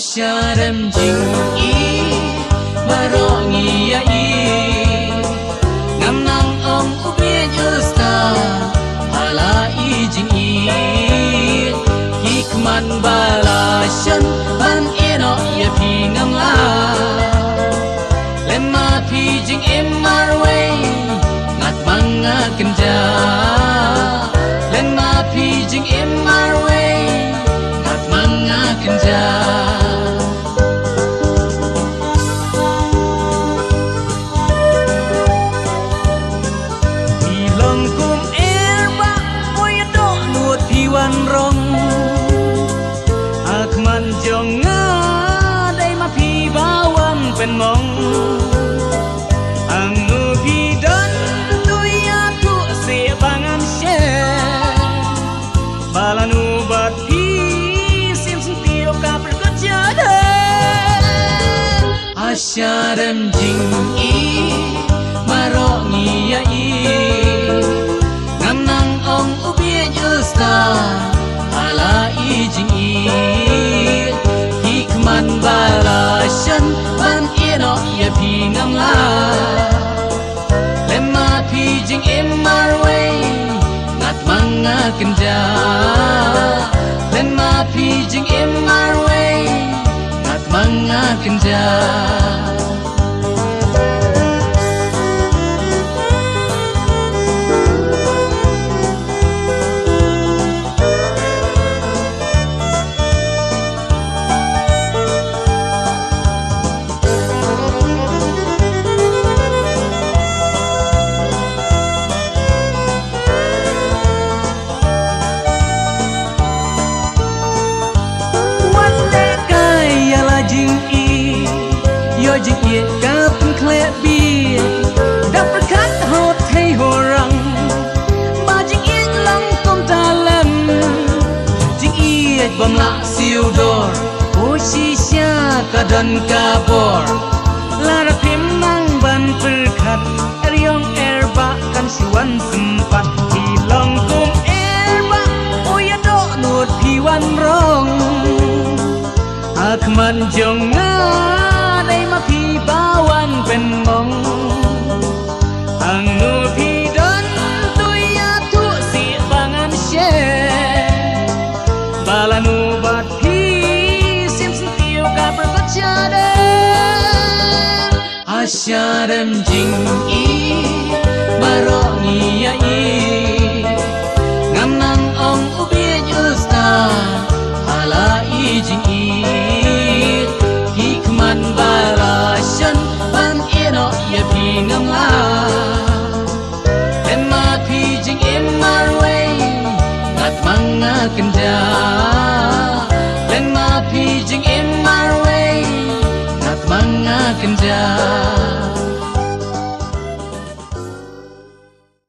Asyarem jing i marongi ya i ngam nang ong ubie justa ala i jing i hikman bala shan ban eno ya pi ngam la lemma pi jing marwe ngat manga kenja lemma pi jing marwe ngat manga kenja wan rong ak man jong nga dai ma phi bawan pen mong ang nu phi don tu ya tu se bangan she balanu bat phi sim sim tio ka perkejada asyarem jing i marongi ya i ngam nang ong ubie justa ala i jing i hikman bala shan ban eno ya pi ngam la lemma pi jing marwe ngat manga kenja lemma pi jing marwe ngat manga kenja yo jing ye kap khle bi da prakat ho thei ho rang ba jing ye lang kom ta lem jing ye bam la siu dor o shi sha ka dan ka bor la ra phim nang ban prakat riong ba kan siwan sempat ki long kom ba o ya do nut pi wan rong ak man jong nga dai ma phi bawan pen mong ang nu phi don tu ya tu si bangan she balanu bat phi sim sim tio ka perkejada asyarem jing i marongi ya i ngam nang ong ubie justa ala i jing i hikman bala shan ban eno ya pi ngam la lemma pi jing marwe ngat manga kenja